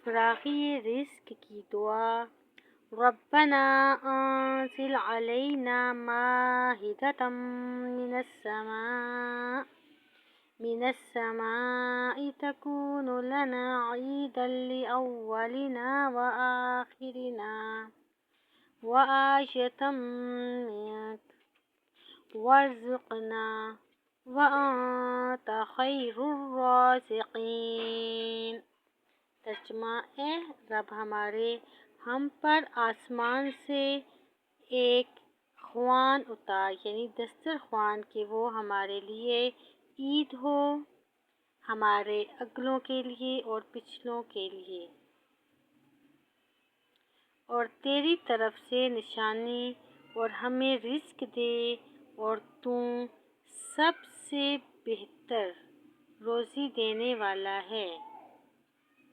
فراخی رزق کی دعا۔ ربنا انزل علینا مائدۃ من السماء تكون لنا عيدا لأولنا وآخرنا وآية منك وارزقنا وأنت خير الرازقين۔ ترجمہ: اے رب ہمارے، ہم پر آسمان سے ایک خوان اتار، یعنی دسترخوان، کہ وہ ہمارے لیے عید ہو، ہمارے اگلوں کے لیے اور پچھلوں کے لیے، اور تیری طرف سے نشانی، اور ہمیں رزق دے، اور تو سب سے بہتر روزی دینے والا ہے۔